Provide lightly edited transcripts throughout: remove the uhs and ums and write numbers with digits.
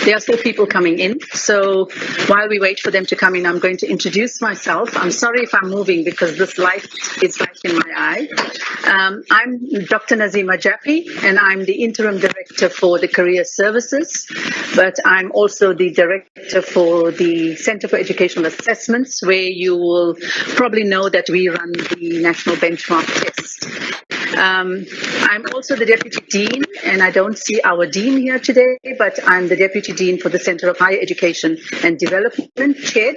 There are still people coming in, so while we wait for them to come in, I'm going to introduce myself. I'm sorry if I'm moving because this light is right in my eye. I'm Dr. Naziema Jappie, and I'm the Interim Director for the Career Services, but I'm also the Director for the Center for Educational Assessments, where you will probably know that we run the National Benchmark Test. I'm also the Deputy Dean, and I don't see our Dean here today, but I'm the Deputy Dean for the Center of Higher Education and Development, CHED.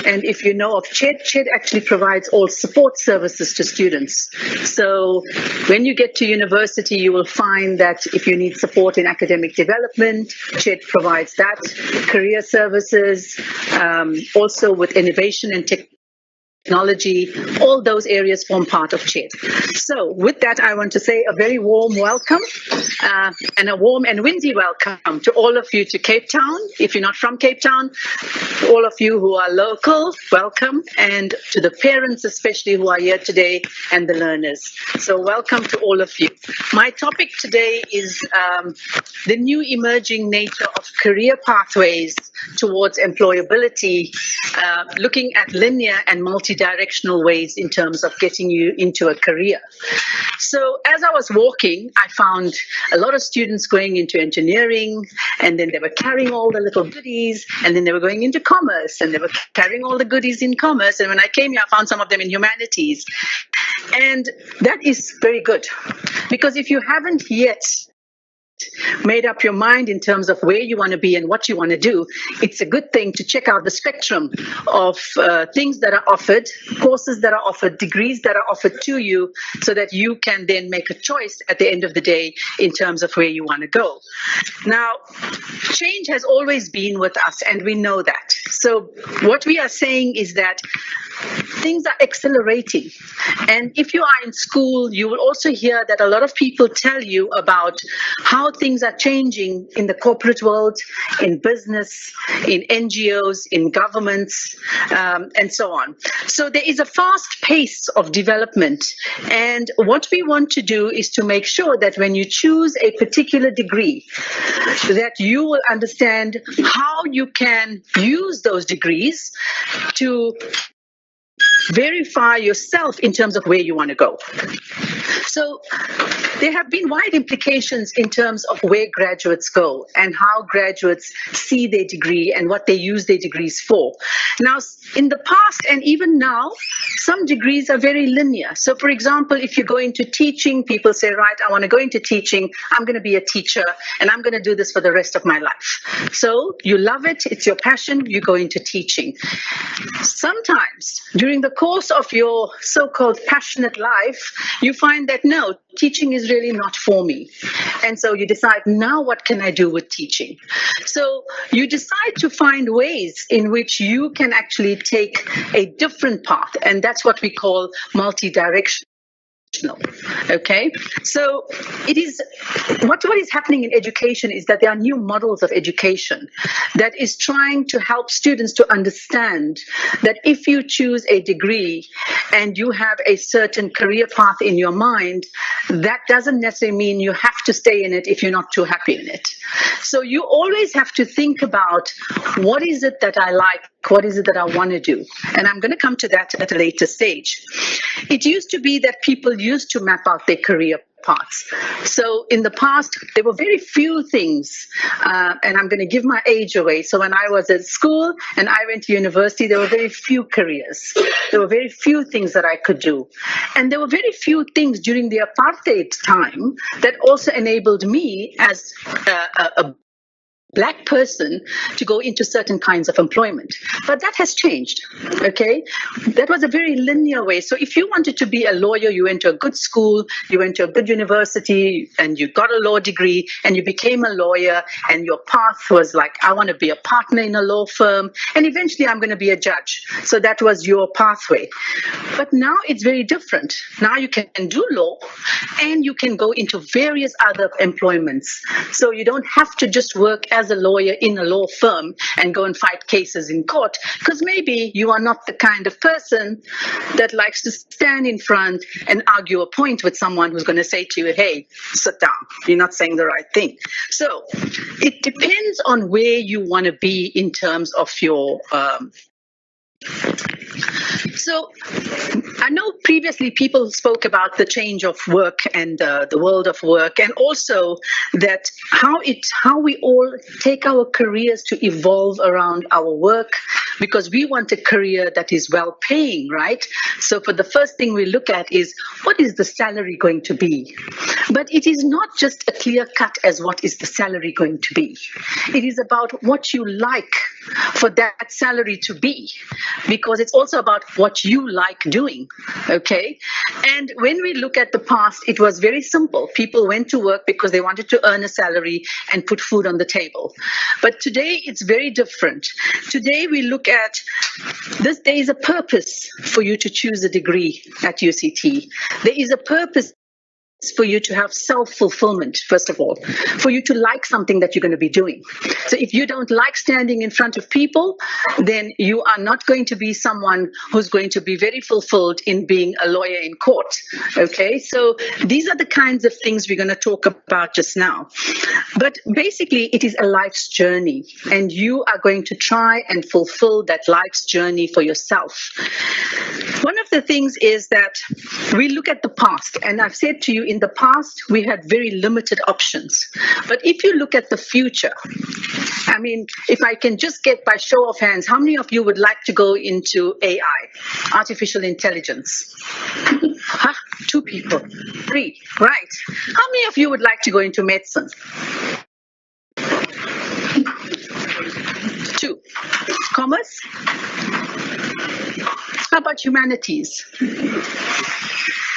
And if you know of CHED, CHED actually provides all support services to students. So when you get to university, you will find that if you need support in academic development, CHED provides that. Career services, also with innovation and technology, all those areas form part of CHED. So with that, I want to say a very warm welcome and a warm and windy welcome to all of you to Cape Town. If you're not from Cape Town, all of you who are local, welcome, and to the parents especially who are here today and the learners. So welcome to all of you. My topic today is the new emerging nature of career pathways towards employability, looking at linear and multidirectional ways in terms of getting you into a career. So as I was walking, I found a lot of students going into engineering, and then they were carrying all the little goodies, and then they were going into commerce, and they were carrying all the goodies in commerce. And when I came here, I found some of them in humanities. And that is very good, because if you haven't yet made up your mind in terms of where you want to be and what you want to do, it's a good thing to check out the spectrum of things that are offered, courses that are offered, degrees that are offered to you, so that you can then make a choice at the end of the day in terms of where you want to go. Now, change has always been with us, and we know that. So what we are saying is that things are accelerating. And if you are in school, you will also hear that a lot of people tell you about how things are changing in the corporate world, in business, in NGOs, in governments, and so on. So there is a fast pace of development. And what we want to do is to make sure that when you choose a particular degree, that you will understand how you can use those degrees to verify yourself in terms of where you want to go. So there have been wide implications in terms of where graduates go and how graduates see their degree and what they use their degrees for. Now, in the past and even now, some degrees are very linear. So, for example, if you go into teaching, people say, right, I want to go into teaching, I'm going to be a teacher, and I'm going to do this for the rest of my life. So you love it, it's your passion, you go into teaching. Sometimes during the course of your so-called passionate life, you find that no, teaching is really not for me. And so you decide, now what can I do with teaching? So you decide to find ways in which you can actually take a different path, and that's what we call multidirectional. Okay, so it is what is happening in education is that there are new models of education that is trying to help students to understand that if you choose a degree and you have a certain career path in your mind, that doesn't necessarily mean you have to stay in it if you're not too happy in it. So you always have to think about, what is it that I like? What is it that I want to do? And I'm going to come to that at a later stage. It used to be that people used to map out their career paths. So in the past, there were very few things, and I'm going to give my age away. So when I was at school and I went to university, there were very few careers. There were very few things that I could do. And there were very few things during the apartheid time that also enabled me as a Black person to go into certain kinds of employment. But that has changed, okay? That was a very linear way. So if you wanted to be a lawyer, you went to a good school, you went to a good university, and you got a law degree, and you became a lawyer, and your path was like, I want to be a partner in a law firm, and eventually I'm going to be a judge. So that was your pathway. But now it's very different. Now you can do law, and you can go into various other employments. So you don't have to just work as as a lawyer in a law firm and go and fight cases in court, because maybe you are not the kind of person that likes to stand in front and argue a point with someone who's going to say to you, hey, sit down, you're not saying the right thing. So it depends on where you want to be in terms of your so I know previously people spoke about the change of work and the world of work, and also that how we all take our careers to evolve around our work, because we want a career that is well paying, right? So for the first thing we look at is, what is the salary going to be? But it is not just a clear cut as what is the salary going to be. It is about what you like for that salary to be, because it's also about what you like doing, okay? And when we look at the past, it was very simple. People went to work because they wanted to earn a salary and put food on the table. But today it's very different. Today we look at this. There is a purpose for you to choose a degree at UCT. There is a purpose for you to have self-fulfillment, first of all, for you to like something that you're going to be doing. So if you don't like standing in front of people, then you are not going to be someone who's going to be very fulfilled in being a lawyer in court. Okay, so these are the kinds of things we're going to talk about just now. But basically, it is a life's journey, and you are going to try and fulfill that life's journey for yourself. One of the things is that we look at the past, and I've said to you, in the past, we had very limited options. But if you look at the future, I mean, if I can just get by show of hands, how many of you would like to go into AI, artificial intelligence? Huh? 2 people, 3, right. How many of you would like to go into medicine? 2. Commerce? How about humanities?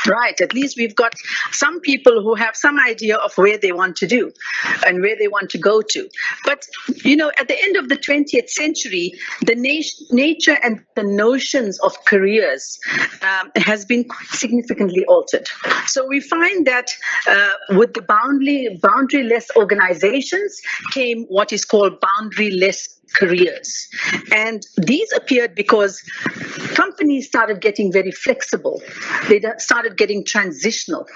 Right, at least we've got some people who have some idea of where they want to do and where they want to go to. But, you know, at the end of the 20th century, the nature and the notions of careers has been significantly altered. So we find that with the boundaryless organizations came what is called boundaryless careers. And these appeared because companies started getting very flexible. They started getting transitional.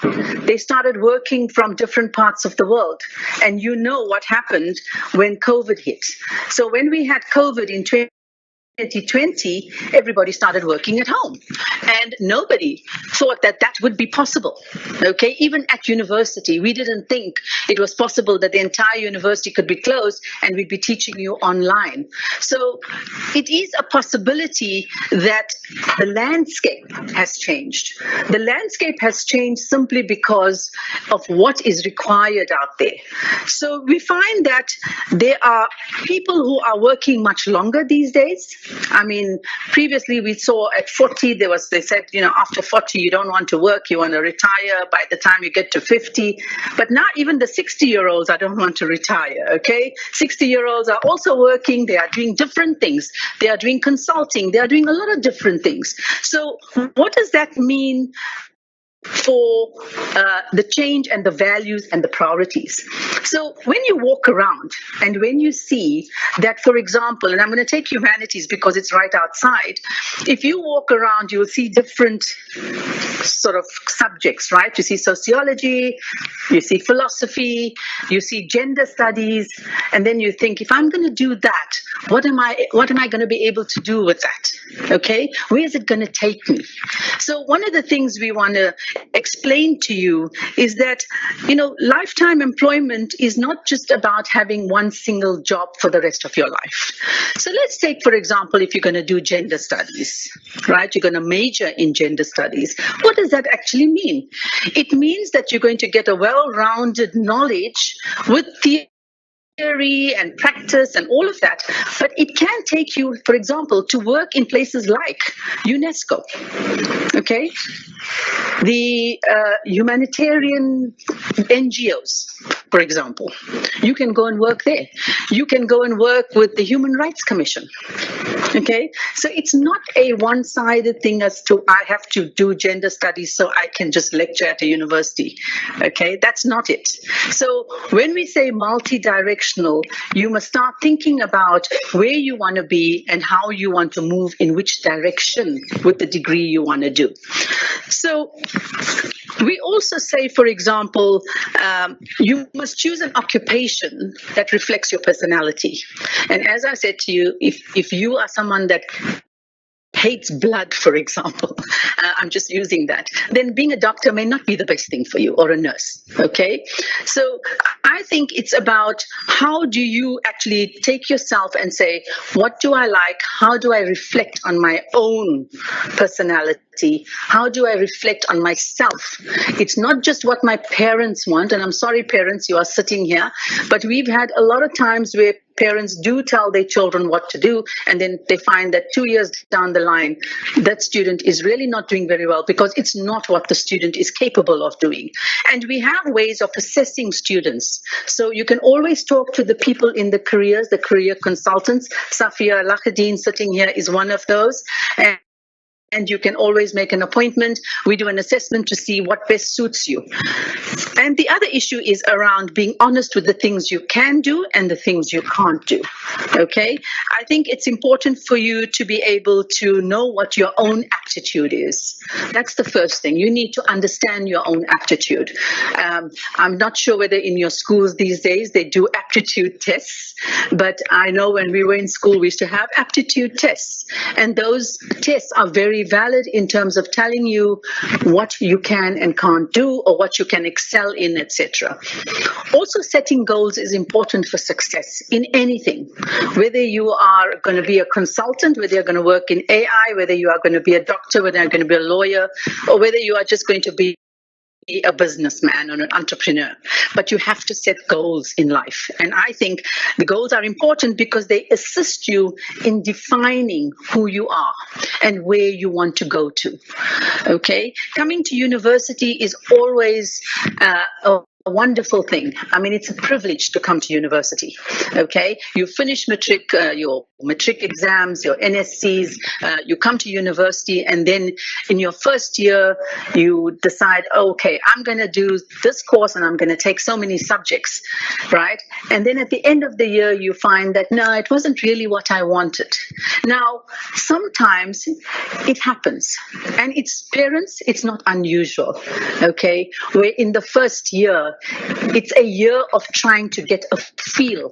They started working from different parts of the world. And you know what happened when COVID hit. So when we had COVID in 2020, everybody started working at home, and nobody thought that that would be possible. Okay, even at university, we didn't think it was possible that the entire university could be closed and we'd be teaching you online. So it is a possibility that the landscape has changed. The landscape has changed simply because of what is required out there. So we find that there are people who are working much longer these days. I mean, previously we saw at 40, they said, you know, after 40, you don't want to work, you want to retire by the time you get to 50. But now even the 60-year-olds, I don't want to retire, okay? 60-year-olds are also working, they are doing different things. They are doing consulting, they are doing a lot of different things. So what does that mean for the change and the values and the priorities? So when you walk around and when you see that, for example, and I'm going to take humanities because it's right outside, if you walk around, you will see different sort of subjects, right? You see sociology, you see philosophy, you see gender studies, and then you think, if I'm going to do that, what am I going to be able to do with that? Okay, where is it going to take me? So one of the things we want to explain to you is that, you know, lifetime employment is not just about having one single job for the rest of your life. So let's take, for example, if you're going to do gender studies, right? You're going to major in gender studies. What does that actually mean? It means that you're going to get a well-rounded knowledge with theory and practice and all of that, but it can take you, for example, to work in places like UNESCO, okay? The humanitarian NGOs, for example. You can go and work there. You can go and work with the Human Rights Commission. Okay, so it's not a one-sided thing as to I have to do gender studies so I can just lecture at a university. Okay, that's not it. So when we say multi-directional, you must start thinking about where you want to be and how you want to move in which direction with the degree you want to do. So we also say, for example, you must choose an occupation that reflects your personality. And as I said to you, if you are someone that hates blood, for example, I'm just using that, then being a doctor may not be the best thing for you, or a nurse, okay? So I think it's about how do you actually take yourself and say, what do I like? How do I reflect on my own personality? How do I reflect on myself? It's not just what my parents want, and I'm sorry, parents, you are sitting here, but we've had a lot of times where parents do tell their children what to do, and then they find that 2 years down the line, that student is really not doing very well because it's not what the student is capable of doing. And we have ways of assessing students. So you can always talk to the people in the careers, the career consultants. Safia Lahadeen sitting here is one of those. And you can always make an appointment. We do an assessment to see what best suits you. And the other issue is around being honest with the things you can do and the things you can't do. Okay? I think it's important for you to be able to know what your own aptitude is. That's the first thing. You need to understand your own aptitude. I'm not sure whether in your schools these days they do aptitude tests, but I know when we were in school, we used to have aptitude tests. And those tests are very valid in terms of telling you what you can and can't do, or what you can excel in, etc. Also, setting goals is important for success in anything. Whether you are going to be a consultant, whether you're going to work in AI, whether you are going to be a doctor, whether you're going to be a lawyer, or whether you are just going to be a businessman or an entrepreneur, but you have to set goals in life. And I think the goals are important because they assist you in defining who you are and where you want to go to. Okay, coming to university is always a wonderful thing. I mean, it's a privilege to come to university. Okay, you finish your matric exams, your NSCs, you come to university, and then in your first year, you decide, okay, I'm going to do this course and I'm going to take so many subjects, right? And then at the end of the year, you find that, no, it wasn't really what I wanted. Now, sometimes it happens, and it's parents, it's not unusual, okay? Where in the first year, it's a year of trying to get a feel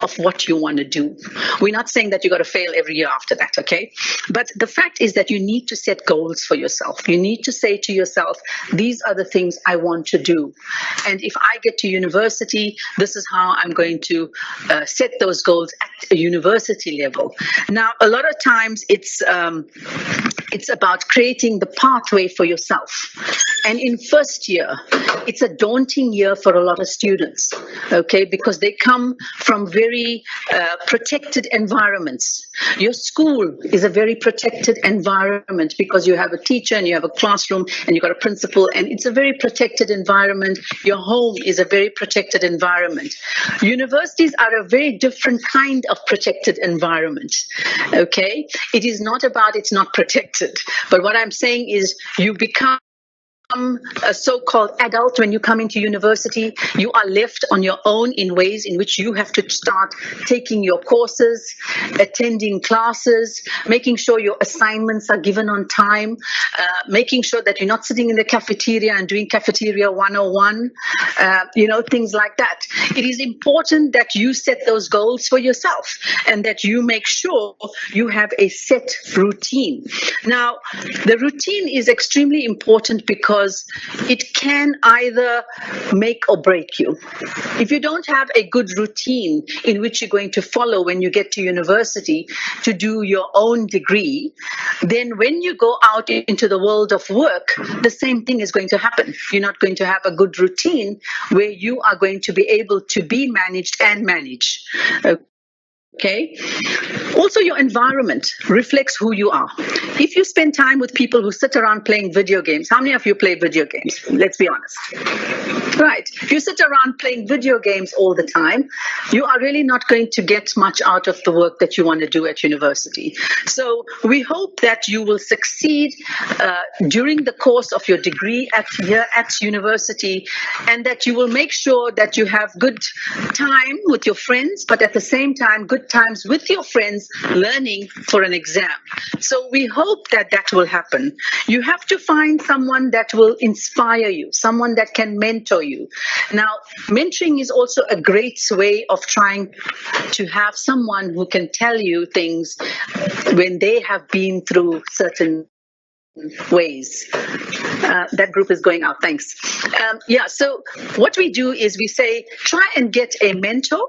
of what you want to do. We're not saying that you got to fail every year after that, okay? But the fact is that you need to set goals for yourself. You need to say to yourself, these are the things I want to do. And if I get to university, this is how I'm going to set those goals at a university level. Now, a lot of times it's about creating the pathway for yourself. And in first year, it's a daunting year for a lot of students, okay, because they come from very protected environments. Your school is a very protected environment because you have a teacher and you have a classroom and you've got a principal, and it's a very protected environment. Your home is a very protected environment. Universities are a very different kind of protected environment, okay? It is not about it's not protected, but what I'm saying is you become a so-called adult when you come into university. You are left on your own in ways in which you have to start taking your courses, attending classes, making sure your assignments are given on time, making sure that you're not sitting in the cafeteria and doing cafeteria 101, things like that. It is important that you set those goals for yourself and that you make sure you have a set routine. Now, the routine is extremely important because it can either make or break you. If you don't have a good routine in which you're going to follow when you get to university to do your own degree, then when you go out into the world of work, the same thing is going to happen. You're not going to have a good routine where you are going to be able to be managed and manage. Okay. Also, your environment reflects who you are. If you spend time with people who sit around playing video games, how many of you play video games? Let's be honest. Right. If you sit around playing video games all the time, you are really not going to get much out of the work that you want to do at university. So we hope that you will succeed during the course of your degree here at university, and that you will make sure that you have good time with your friends, but at the same time, good times with your friends learning for an exam. So we hope that that will happen. You have to find someone that will inspire you, someone that can mentor you. Now, mentoring is also a great way of trying to have someone who can tell you things when they have been through certain ways. That group is going out. Thanks. So what we do is we say, try and get a mentor,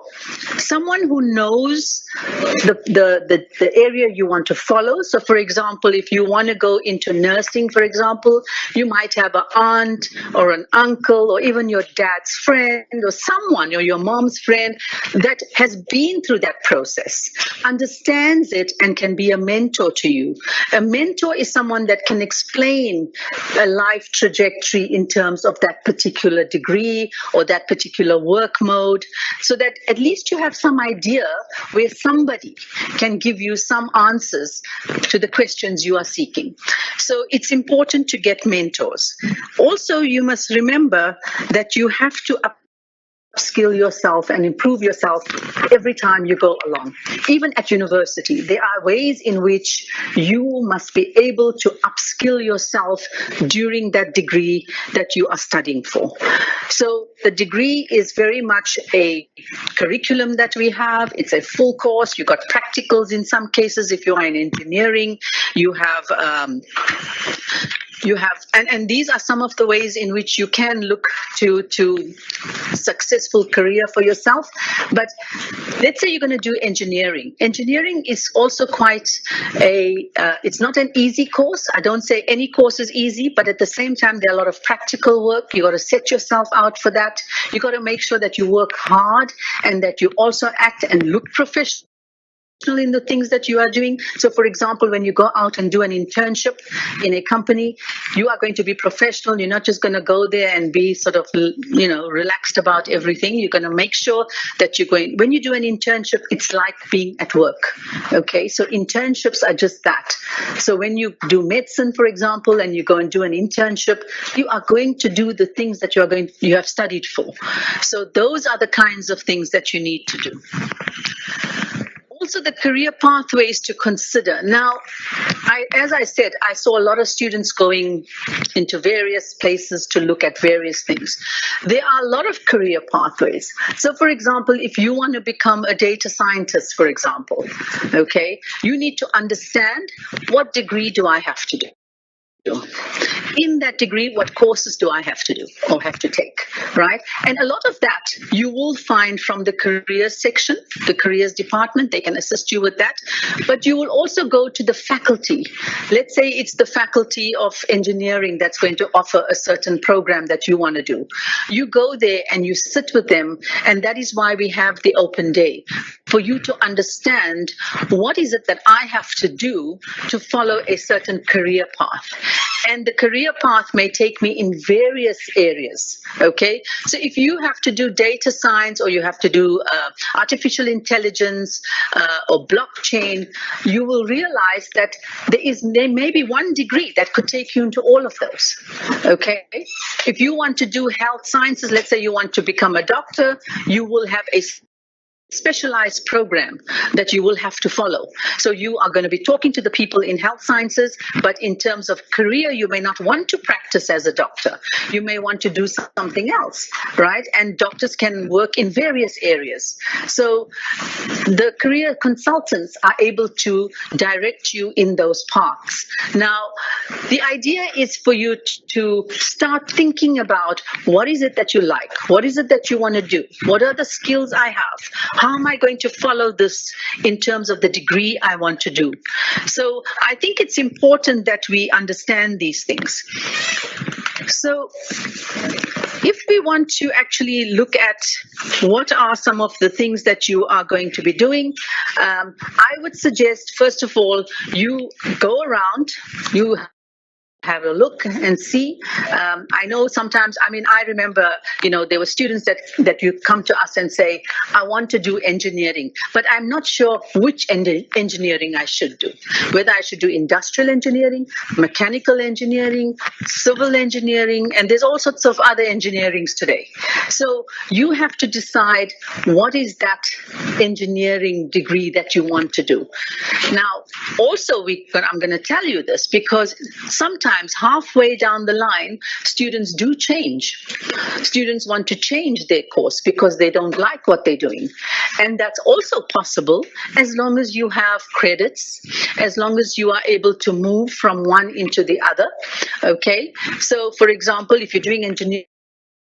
someone who knows the area you want to follow. So, for example, if you want to go into nursing, for example, you might have an aunt or an uncle or even your dad's friend or someone or your mom's friend that has been through that process, understands it, and can be a mentor to you. A mentor is someone that can explain a life trajectory in terms of that particular degree or that particular work mode, so that at least you have some idea where somebody can give you some answers to the questions you are seeking. So it's important to get mentors. Also, you must remember that you have to upskill yourself and improve yourself every time you go along. Even at university, there are ways in which you must be able to upskill yourself during that degree that you are studying for. So the degree is very much a curriculum that we have. It's a full course. You've got practicals in some cases. If you are in engineering, you have and these are some of the ways in which you can look to successful career for yourself. But let's say you're going to do engineering. Engineering is also quite it's not an easy course. I don't say any course is easy, but at the same time, there are a lot of practical work. You got to set yourself out for that. You got to make sure that you work hard and that you also act and look professional in the things that you are doing. So, for example, when you go out and do an internship in a company, you are going to be professional. You're not just going to go there and be sort of, relaxed about everything. You're going to make sure that when you do an internship, it's like being at work. Okay, so internships are just that. So when you do medicine, for example, and you go and do an internship, you are going to do the things that you have studied for. So those are the kinds of things that you need to do. Also, the career pathways to consider. Now, as I said, I saw a lot of students going into various places to look at various things. There are a lot of career pathways. So, for example, if you want to become a data scientist, for example, okay, you need to understand, what degree do I have to do? In that degree, what courses do I have to do or have to take, right? And a lot of that you will find from the careers section, the careers department. They can assist you with that. But you will also go to the faculty. Let's say it's the faculty of engineering that's going to offer a certain program that you want to do. You go there and you sit with them, and that is why we have the open day, for you to understand what is it that I have to do to follow a certain career path. And the career path may take me in various areas, okay? So if you have to do data science, or you have to do artificial intelligence or blockchain, you will realize that there may be one degree that could take you into all of those, okay? If you want to do health sciences, let's say you want to become a doctor, you will have a specialized program that you will have to follow. So you are going to be talking to the people in health sciences, but in terms of career, you may not want to practice as a doctor. You may want to do something else, right? And doctors can work in various areas. So the career consultants are able to direct you in those paths. Now, the idea is for you to start thinking about, what is it that you like? What is it that you want to do? What are the skills I have? how am I going to follow this in terms of the degree I want to do? So I think it's important that we understand these things. So if we want to actually look at what are some of the things that you are going to be doing, I would suggest, first of all, you go around, you have a look and see. I know sometimes, I remember, there were students that you come to us and say, I want to do engineering, but I'm not sure which engineering I should do, whether I should do industrial engineering, mechanical engineering, civil engineering, and there's all sorts of other engineerings today. So you have to decide what is that engineering degree that you want to do. Now, also, I'm going to tell you this because sometimes halfway down the line, students do change. Students want to change their course because they don't like what they're doing. And that's also possible as long as you have credits, as long as you are able to move from one into the other. Okay? So, for example, if you're doing engineering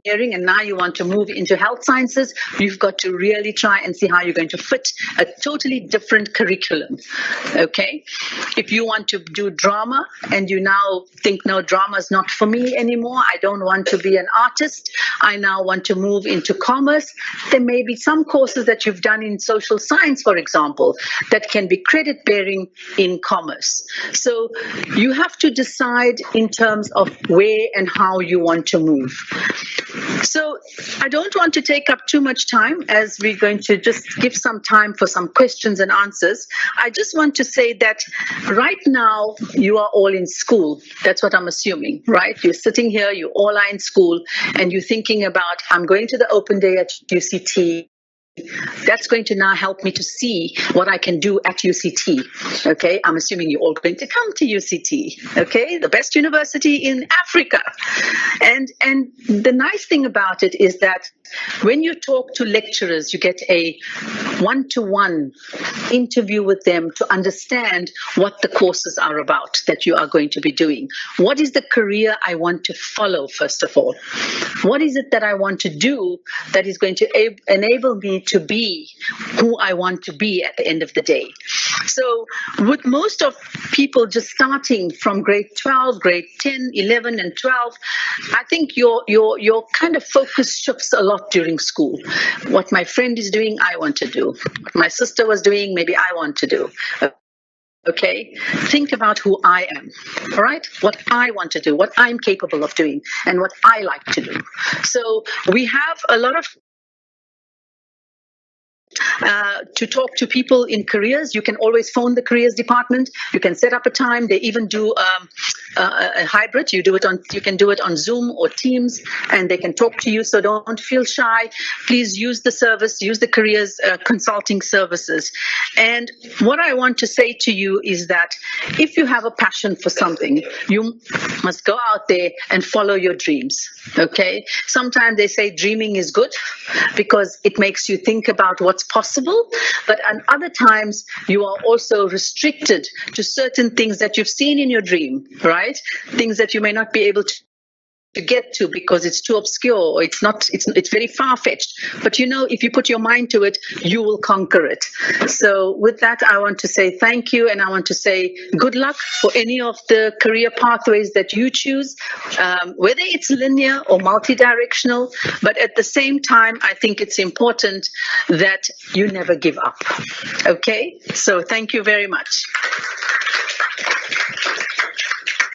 and now you want to move into health sciences, you've got to really try and see how you're going to fit a totally different curriculum. Okay? If you want to do drama and you now think, no, drama is not for me anymore, I don't want to be an artist, I now want to move into commerce, there may be some courses that you've done in social science, for example, that can be credit bearing in commerce. So you have to decide in terms of where and how you want to move. So I don't want to take up too much time as we're going to just give some time for some questions and answers. I just want to say that right now you are all in school. That's what I'm assuming, right? You're sitting here, you all are in school, and you're thinking about, I'm going to the open day at UCT. That's going to now help me to see what I can do at UCT. Okay, I'm assuming you're all going to come to UCT. Okay, the best university in Africa. And the nice thing about it is that when you talk to lecturers, you get a one-to-one interview with them to understand what the courses are about that you are going to be doing. What is the career I want to follow, first of all? What is it that I want to do that is going to enable me to be who I want to be at the end of the day? So with most of people just starting from grade 12, grade 10, 11, and 12, I think your kind of focus shifts a lot during school. What my friend is doing, I want to do. What my sister was doing, maybe I want to do. Okay, think about who I am, all right? What I want to do, what I'm capable of doing, and what I like to do. So we have a lot of to talk to people in careers. You can always phone the careers department. You can set up a time. They even do a hybrid. You can do it on Zoom or Teams, and they can talk to you. So don't feel shy. Please use the service. Use the careers consulting services. And what I want to say to you is that if you have a passion for something, you must go out there and follow your dreams. Okay. Sometimes they say dreaming is good because it makes you think about what's possible, but at other times you are also restricted to certain things that you've seen in your dream, right? Things that you may not be able to get to because it's too obscure or it's very far-fetched. But if you put your mind to it, you will conquer it. So with that, I want to say thank you, and I want to say good luck for any of the career pathways that you choose, whether it's linear or multidirectional. But at the same time, I think it's important that you never give up. Okay? So thank you very much.